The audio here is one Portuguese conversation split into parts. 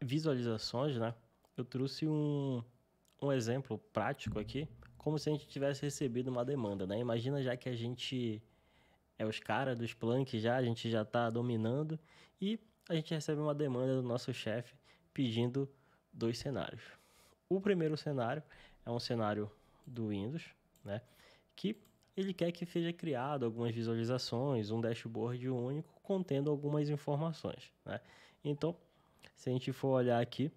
visualizações, né, eu trouxe um exemplo prático aqui, como se a gente tivesse recebido uma demanda, né? Imagina já que a gente é os caras dos Splunk já, a gente já está dominando e a gente recebe uma demanda do nosso chefe pedindo dois cenários. O primeiro cenário é um cenário do Windows, né, que ele quer que seja criado algumas visualizações, um dashboard único contendo algumas informações, né? Então, se a gente for olhar aqui,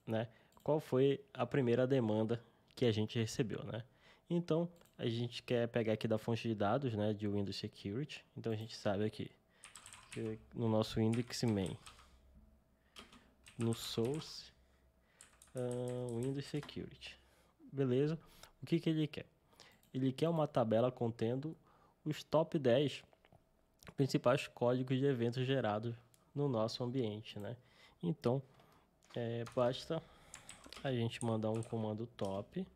né, qual foi a primeira demanda que a gente recebeu, né? Então, a gente quer pegar aqui da fonte de dados, né, de Windows Security. Então, a gente sabe aqui que no nosso index main, no source, Windows Security. Beleza? O que ele quer? Ele quer uma tabela contendo os top 10 principais códigos de eventos gerados no nosso ambiente, né? Então, basta a gente mandar um comando top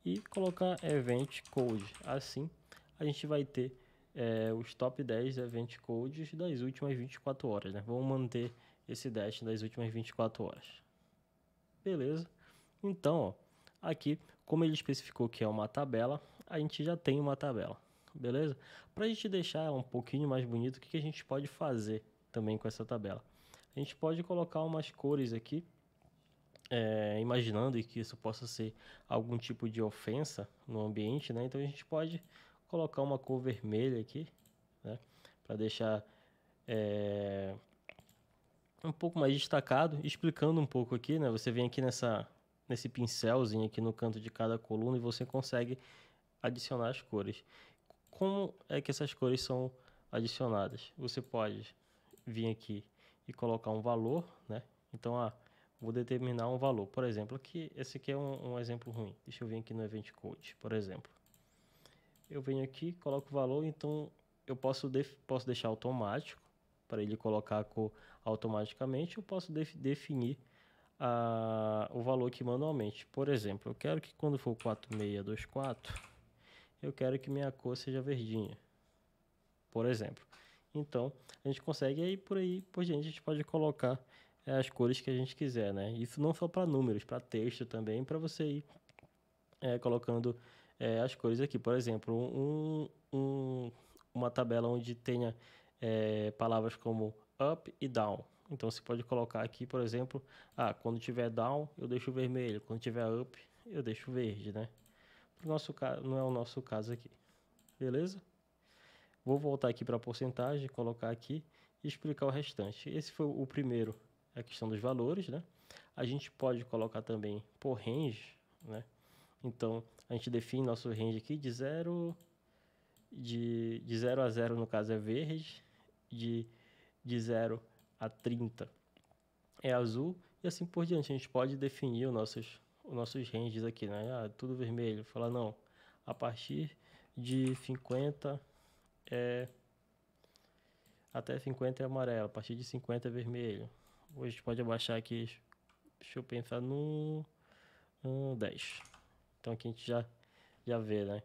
e colocar event code. Assim, a gente vai ter os top 10 event codes das últimas 24 horas, né? Vamos manter esse dash das últimas 24 horas. Beleza? Então, ó, aqui, como ele especificou que é uma tabela, a gente já tem uma tabela. Beleza? Para a gente deixar ela um pouquinho mais bonito, o que a gente pode fazer também com essa tabela? A gente pode colocar umas cores aqui, imaginando que isso possa ser algum tipo de ofensa no ambiente, né? Então a gente pode colocar uma cor vermelha aqui, né? Para deixar um pouco mais destacado, explicando um pouco aqui, né? Você vem aqui nesse pincelzinho aqui no canto de cada coluna e você consegue adicionar as cores. Como é que essas cores são adicionadas? Você pode vir aqui e colocar um valor, né? Então, vou determinar um valor. Por exemplo, aqui, esse aqui é um exemplo ruim. Deixa eu vir aqui no Event Code, por exemplo. Eu venho aqui, coloco o valor, então eu posso deixar automático, para ele colocar a cor automaticamente, eu posso definir o valor aqui manualmente. Por exemplo, eu quero que quando for 4624, eu quero que minha cor seja verdinha, por exemplo. Então, a gente consegue aí por diante, a gente pode colocar as cores que a gente quiser, né? Isso não só para números, para texto também, para você ir colocando as cores aqui. Por exemplo, uma tabela onde tenha palavras como up e down. Então, você pode colocar aqui, por exemplo, quando tiver down, eu deixo vermelho. Quando tiver up, eu deixo verde, né? Pro nosso caso, não é o nosso caso aqui. Beleza? Vou voltar aqui para a porcentagem, colocar aqui e explicar o restante. Esse foi o primeiro, a questão dos valores, né? A gente pode colocar também por range, né? Então, a gente define nosso range aqui de 0 a 0, no caso é verde, de 0 a 30 é azul, e assim por diante. A gente pode definir os nossos ranges aqui, né? Tudo vermelho. Falar, não, a partir de 50 até 50 é amarelo, a partir de 50 é vermelho. Hoje a gente pode abaixar aqui, deixa eu pensar no 10. Então aqui a gente já vê, né?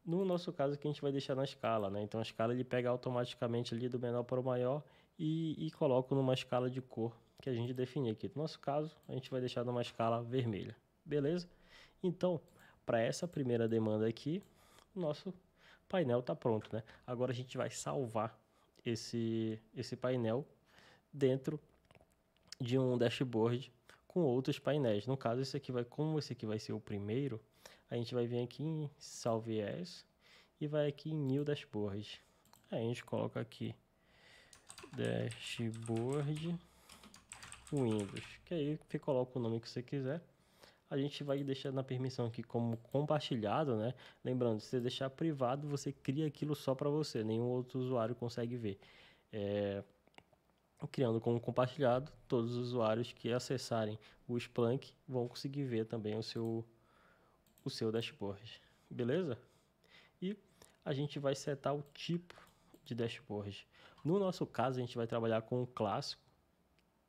No nosso caso aqui a gente vai deixar na escala, né? Então a escala ele pega automaticamente ali do menor para o maior e coloca numa escala de cor que a gente definir aqui. No nosso caso, a gente vai deixar numa escala vermelha. Beleza? Então, para essa primeira demanda aqui, o nosso painel está pronto, né? Agora a gente vai salvar esse painel dentro de um dashboard com outros painéis. No caso, como esse aqui vai ser o primeiro, a gente vai vir aqui em Salve As e vai aqui em New Dashboard. Aí a gente coloca aqui Dashboard Windows, que aí você coloca o nome que você quiser. A gente vai deixar na permissão aqui como compartilhado, né? Lembrando, se você deixar privado, você cria aquilo só para você, nenhum outro usuário consegue ver. Criando como compartilhado, todos os usuários que acessarem o Splunk vão conseguir ver também o seu dashboard. Beleza? E a gente vai setar o tipo de dashboard. No nosso caso, a gente vai trabalhar com o clássico,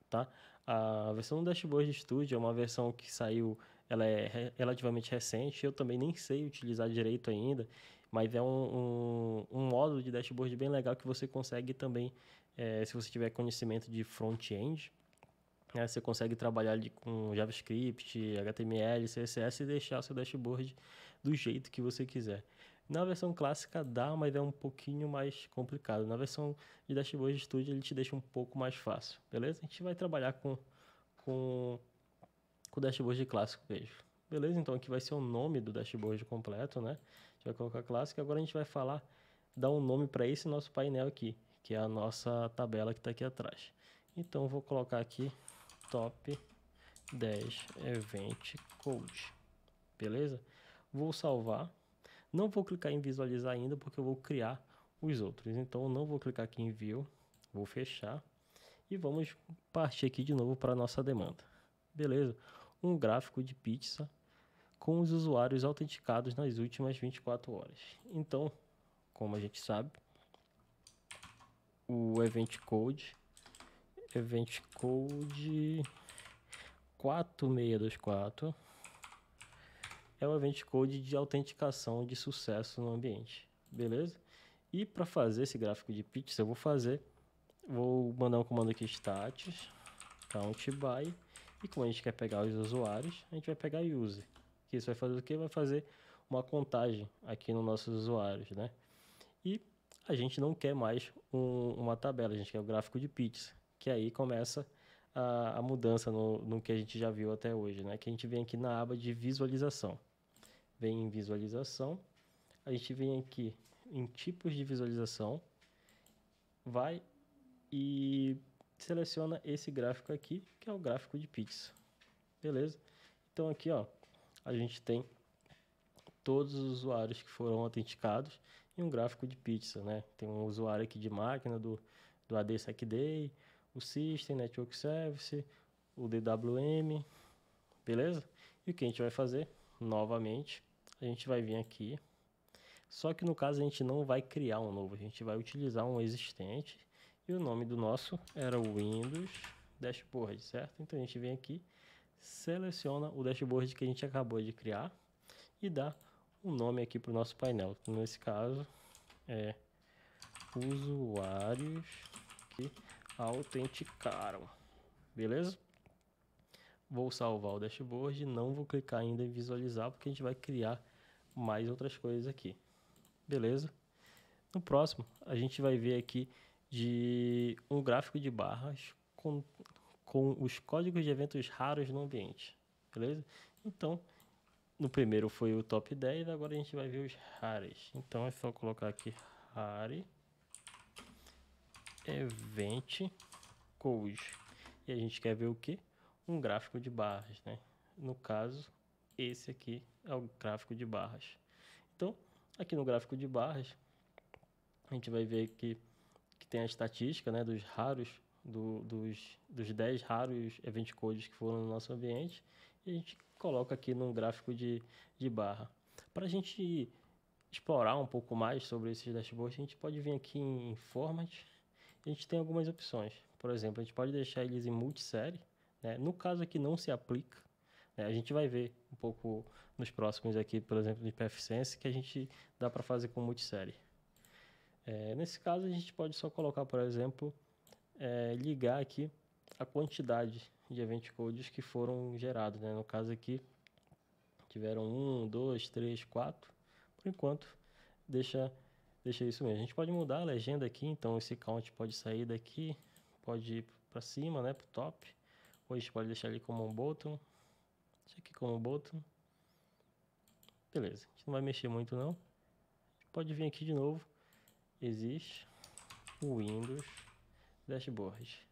tá? A versão do Dashboard Studio é uma versão que saiu, ela é relativamente recente, eu também nem sei utilizar direito ainda, mas é um módulo de dashboard bem legal que você consegue também, se você tiver conhecimento de front-end, né? Você consegue trabalhar ali com JavaScript, HTML, CSS e deixar o seu dashboard do jeito que você quiser. Na versão clássica dá, mas é um pouquinho mais complicado. Na versão de Dashboard Studio ele te deixa um pouco mais fácil, beleza? A gente vai trabalhar com o dashboard clássico mesmo. Beleza? Então aqui vai ser o nome do dashboard completo, né? A gente vai colocar clássico. Agora a gente vai falar, dar um nome para esse nosso painel aqui, que é a nossa tabela que está aqui atrás. Então vou colocar aqui Top 10 Event Code. Beleza? Vou salvar. Não vou clicar em visualizar ainda porque eu vou criar os outros. Então não vou clicar aqui em View, vou fechar e vamos partir aqui de novo para a nossa demanda. Beleza? Um gráfico de pizza com os usuários autenticados nas últimas 24 horas. Então, como a gente sabe, o Event Code 4624 é o Event Code de autenticação de sucesso no ambiente, beleza? E para fazer esse gráfico de pizza, vou mandar um comando aqui status count by, e como a gente quer pegar os usuários, a gente vai pegar user. Que isso vai fazer o quê? Vai fazer uma contagem aqui nos nossos usuários, né? E a gente não quer mais uma tabela, a gente quer o gráfico de pizza, que aí começa a mudança no que a gente já viu até hoje, né? Que a gente vem aqui na aba de visualização. Vem em visualização, a gente vem aqui em tipos de visualização, vai e seleciona esse gráfico aqui, que é o gráfico de pizza. Beleza? Então aqui, ó, a gente tem todos os usuários que foram autenticados e um gráfico de pizza, né? Tem um usuário aqui de máquina do AD SecDay, o System, Network Service, o DWM, beleza? E o que a gente vai fazer? Novamente, a gente vai vir aqui, só que no caso a gente não vai criar um novo, a gente vai utilizar um existente e o nome do nosso era o Windows Dashboard, certo? Então a gente vem aqui, seleciona o dashboard que a gente acabou de criar e dá um nome aqui para o nosso painel. Nesse caso é usuários que autenticaram, beleza? Vou salvar o dashboard, não vou clicar ainda em visualizar porque a gente vai criar mais outras coisas aqui, beleza? No próximo a gente vai ver aqui de um gráfico de barras com os códigos de eventos raros no ambiente, beleza? Então no primeiro foi o top 10, agora a gente vai ver os rares. Então é só colocar aqui rare event code. E a gente quer ver o que? Um gráfico de barras, né? No caso, esse aqui é o gráfico de barras. Então, aqui no gráfico de barras, a gente vai ver que tem a estatística, né, dos raros, dos 10 raros event codes que foram no nosso ambiente. E a gente coloca aqui num gráfico de barra. Para a gente explorar um pouco mais sobre esses dashboards, a gente pode vir aqui em Format. A gente tem algumas opções. Por exemplo, a gente pode deixar eles em multissérie, né? No caso aqui não se aplica, né? A gente vai ver um pouco nos próximos aqui, por exemplo, de PFSense, que a gente dá para fazer com multissérie. Nesse caso, a gente pode só colocar, por exemplo, ligar aqui a quantidade de event codes que foram gerados, né? No caso aqui, tiveram 1, 2, 3, 4. Por enquanto, deixa isso mesmo. A gente pode mudar a legenda aqui, então esse count pode sair daqui, pode ir para cima, né, para o top. Ou a gente pode deixar ele como um bottom. Deixa aqui como um bottom. Beleza, a gente não vai mexer muito não. A gente pode vir aqui de novo. Existe o Windows Dashboard.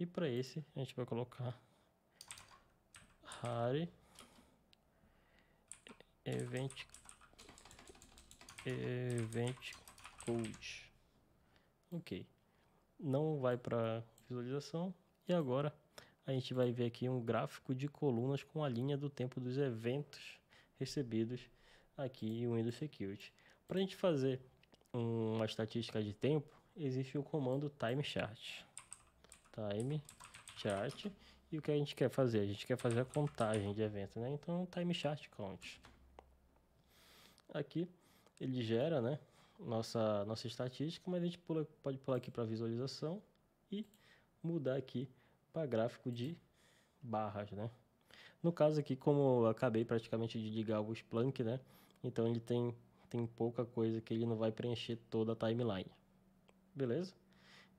E para esse a gente vai colocar rare event code. Ok. Não vai para visualização. E agora a gente vai ver aqui um gráfico de colunas com a linha do tempo dos eventos recebidos aqui em Windows Security. Para a gente fazer uma estatística de tempo, existe o comando time chart. Time chart. E o que a gente quer fazer? A gente quer fazer a contagem de eventos, né? Então, time chart count. Aqui ele gera, né, nossa estatística, mas a gente pode pular aqui para visualização e mudar aqui para gráfico de barras, né? No caso aqui, como eu acabei praticamente de ligar o Splunk, né? Então ele tem pouca coisa que ele não vai preencher toda a timeline. Beleza?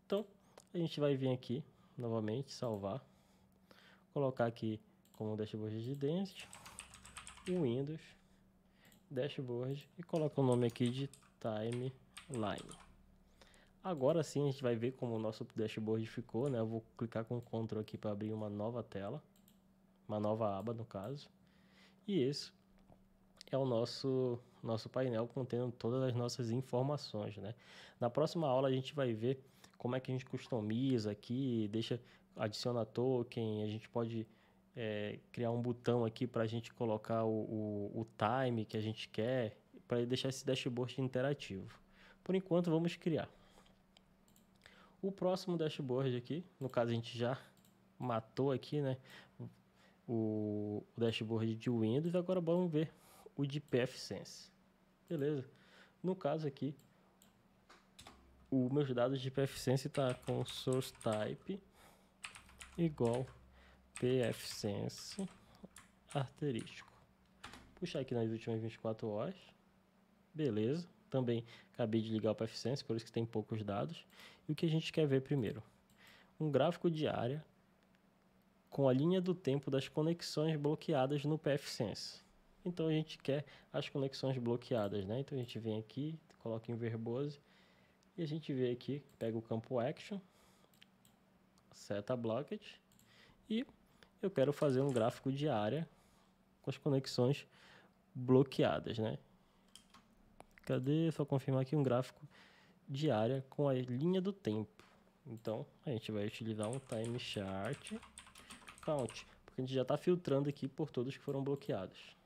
Então, a gente vai vir aqui, novamente, salvar. Colocar aqui como dashboard de Density, Windows, dashboard e colocar o nome aqui de timeline. Agora sim a gente vai ver como o nosso dashboard ficou, né? Eu vou clicar com Ctrl aqui para abrir uma nova tela, uma nova aba no caso. E esse é o nosso painel contendo todas as nossas informações, né? Na próxima aula a gente vai ver como é que a gente customiza aqui, adiciona token, a gente pode criar um botão aqui para a gente colocar o time que a gente quer, para deixar esse dashboard interativo. Por enquanto vamos criar. O próximo dashboard aqui, no caso a gente já matou aqui, né, o dashboard de Windows, agora vamos ver o de pfSense. Beleza? No caso aqui, os meus dados de pfSense tá com source type igual pfSense asterístico. Puxar aqui nas últimas 24 horas. Beleza. Também acabei de ligar o pfSense, por isso que tem poucos dados. E o que a gente quer ver primeiro? Um gráfico de área com a linha do tempo das conexões bloqueadas no pfSense. Então a gente quer as conexões bloqueadas, né? Então a gente vem aqui, coloca em verbose e a gente vê aqui, pega o campo action, seta blocked e eu quero fazer um gráfico de área com as conexões bloqueadas, né? Cadê? Só confirmar aqui um gráfico de área com a linha do tempo. Então a gente vai utilizar um time chart count, porque a gente já está filtrando aqui por todos que foram bloqueados.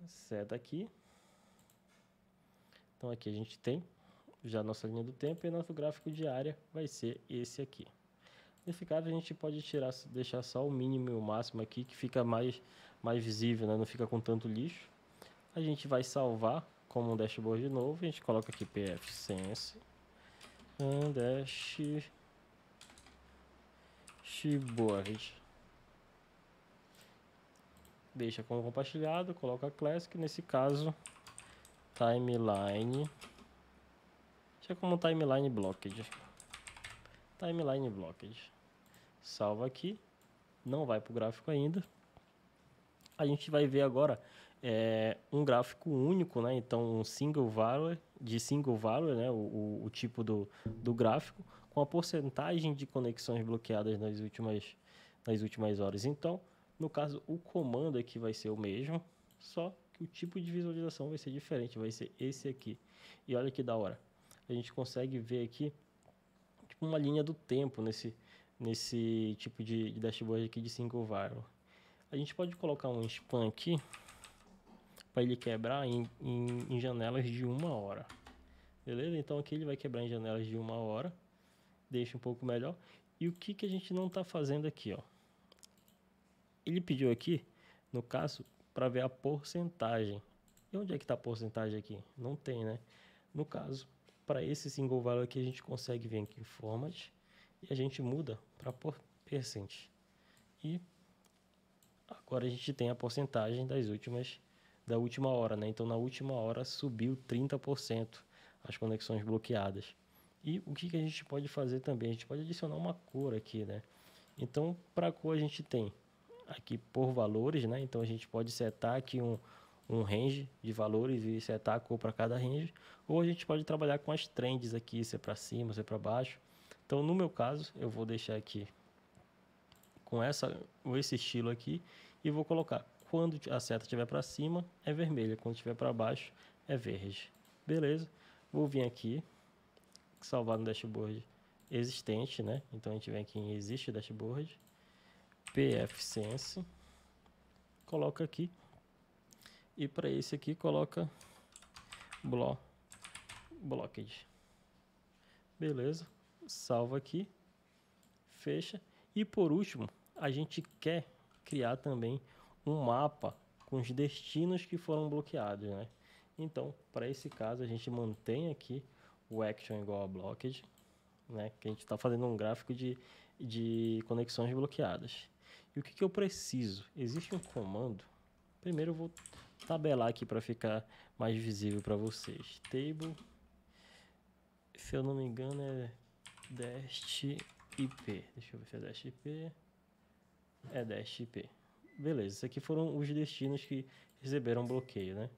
Seta aqui. Então aqui a gente tem já a nossa linha do tempo e nosso gráfico de área vai ser esse aqui. Nesse caso a gente pode deixar só o mínimo e o máximo aqui, que fica mais visível, né? Não fica com tanto lixo. A gente vai salvar como um dashboard de novo, a gente coloca aqui pfSense dashboard. Deixa como compartilhado, coloca classic, nesse caso timeline. Deixa como timeline blocked. Timeline blocked. Salva aqui. Não vai para o gráfico ainda. A gente vai ver agora um gráfico único, né? Então um single value, né? O tipo do gráfico, com a porcentagem de conexões bloqueadas nas últimas horas. Então, no caso, o comando aqui vai ser o mesmo, só que o tipo de visualização vai ser diferente, vai ser esse aqui. E olha que da hora. A gente consegue ver aqui tipo uma linha do tempo nesse tipo de dashboard aqui de single value. A gente pode colocar um span aqui para ele quebrar em janelas de 1 hora. Beleza? Então aqui ele vai quebrar em janelas de 1 hora. Deixa um pouco melhor. E o que a gente não está fazendo aqui, ó? Ele pediu aqui, no caso, para ver a porcentagem. E onde é que está a porcentagem aqui? Não tem, né? No caso, para esse single value aqui, a gente consegue vir aqui em format e a gente muda para percent. E agora a gente tem a porcentagem da última hora, né? Então na última hora subiu 30% as conexões bloqueadas. E o que a gente pode fazer também? A gente pode adicionar uma cor aqui, né? Então para cor a gente tem aqui por valores, né? Então a gente pode setar aqui um range de valores e setar a cor para cada range, ou a gente pode trabalhar com as trends aqui, se é para cima, se é para baixo. Então no meu caso eu vou deixar aqui com esse estilo aqui e vou colocar quando a seta estiver para cima é vermelha, quando estiver para baixo é verde. Beleza? Vou vir aqui, salvar no dashboard existente, né? Então a gente vem aqui em existe dashboard, pfSense, coloca aqui e para esse aqui coloca blocked. Beleza? Salva aqui, fecha. E por último, a gente quer criar também um mapa com os destinos que foram bloqueados, né? Então, para esse caso, a gente mantém aqui o action igual a blocked, né? Que a gente está fazendo um gráfico de conexões bloqueadas. E o que eu preciso? Existe um comando. Primeiro eu vou tabelar aqui para ficar mais visível para vocês. Table, se eu não me engano é dest IP. Deixa eu ver se é dest IP. É dest IP. Beleza, esses aqui foram os destinos que receberam bloqueio, né?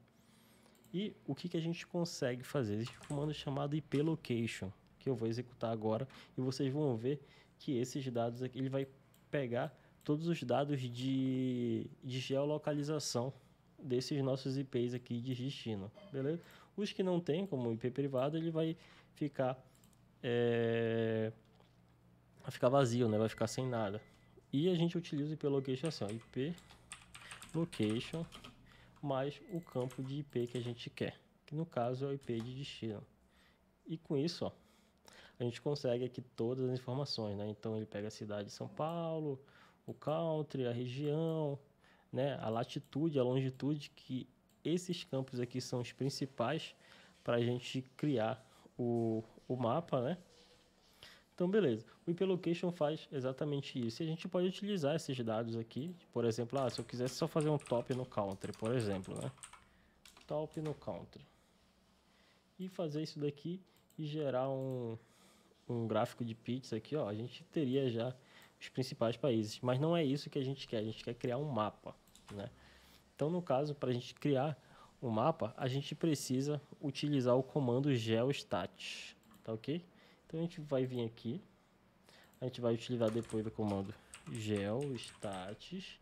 E o que a gente consegue fazer? Existe um comando chamado IP location, que eu vou executar agora, e vocês vão ver que esses dados aqui, ele vai pegar todos os dados de geolocalização desses nossos IPs aqui de destino, beleza? Os que não tem, como IP privado, ele vai ficar vazio, né? Vai ficar sem nada. E a gente utiliza o IP location assim, ó, IP location mais o campo de IP que a gente quer, que no caso é o IP de destino. E com isso, ó, a gente consegue aqui todas as informações, né? Então ele pega a cidade de São Paulo, o country, a região, né? A latitude, a longitude, que esses campos aqui são os principais para a gente criar o mapa, né? Então, beleza. O IP Location faz exatamente isso. E a gente pode utilizar esses dados aqui. Por exemplo, se eu quisesse só fazer um top no country, por exemplo, né? Top no country. E fazer isso daqui e gerar um gráfico de pizza aqui, ó. A gente teria já os principais países. Mas não é isso que a gente quer. A gente quer criar um mapa, né? Então, no caso, para a gente criar um mapa, a gente precisa utilizar o comando geostat. Tá ok? Então, a gente vai vir aqui. A gente vai utilizar depois do comando geostats.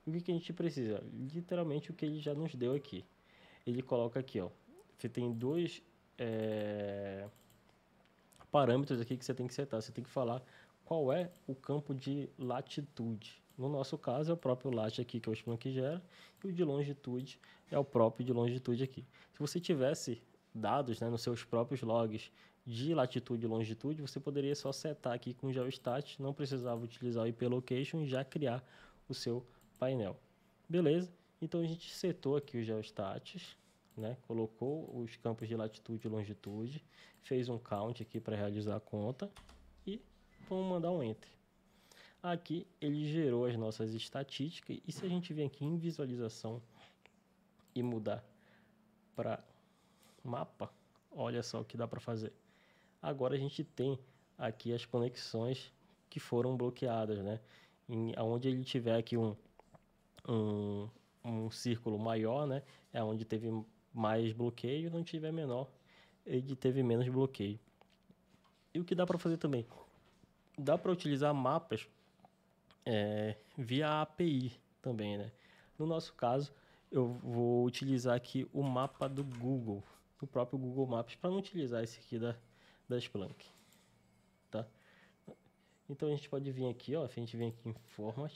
E o que a gente precisa? Literalmente o que ele já nos deu aqui. Ele coloca aqui, ó. Você tem dois parâmetros aqui que você tem que setar. Você tem que falar qual é o campo de latitude. No nosso caso é o próprio lat aqui, que é o Splunk que gera. E o de longitude é o próprio de longitude aqui. Se você tivesse dados, né, nos seus próprios logs de latitude e longitude, você poderia só setar aqui com o geostat, não precisava utilizar o IP location e já criar o seu painel. Beleza? Então a gente setou aqui os geostats, né? Colocou os campos de latitude e longitude, fez um count aqui para realizar a conta e vamos mandar um enter. Aqui ele gerou as nossas estatísticas e se a gente vir aqui em visualização e mudar para mapa, olha só o que dá para fazer. Agora a gente tem aqui as conexões que foram bloqueadas, né? Onde ele tiver aqui um círculo maior, né? É onde teve mais bloqueio, não tiver menor, ele teve menos bloqueio. E o que dá para fazer também? Dá para utilizar mapas via API também, né? No nosso caso, eu vou utilizar aqui o mapa do Google, do próprio Google Maps, para não utilizar esse aqui da Splunk, tá? Então a gente pode vir aqui, ó, a gente vem aqui em Format,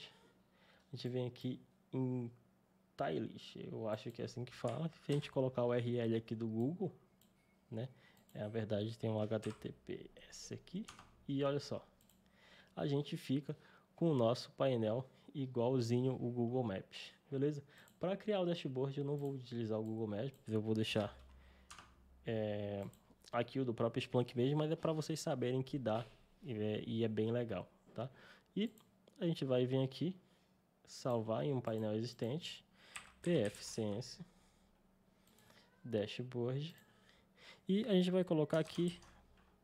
a gente vem aqui em Tiles, eu acho que é assim que fala. Se a gente colocar o URL aqui do Google, né? Na verdade tem um HTTPS aqui e olha só, a gente fica com o nosso painel igualzinho o Google Maps, beleza? Para criar o dashboard eu não vou utilizar o Google Maps, eu vou deixar aqui o do próprio Splunk mesmo, mas é para vocês saberem que dá e é bem legal, tá? E a gente vai vir aqui, salvar em um painel existente, pfSense, dashboard, e a gente vai colocar aqui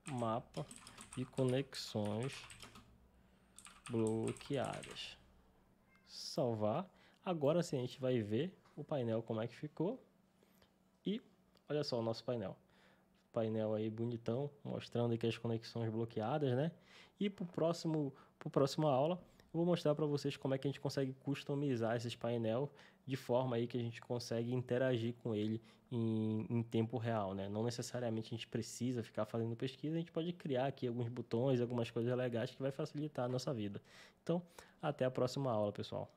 mapa de conexões bloqueadas. Salvar. Agora sim a gente vai ver o painel como é que ficou. E olha só o nosso painel. Painel aí bonitão, mostrando aqui as conexões bloqueadas, né? E pro próxima aula, eu vou mostrar para vocês como é que a gente consegue customizar esses painel de forma aí que a gente consegue interagir com ele em tempo real, né? Não necessariamente a gente precisa ficar fazendo pesquisa, a gente pode criar aqui alguns botões, algumas coisas legais que vai facilitar a nossa vida. Então, até a próxima aula, pessoal.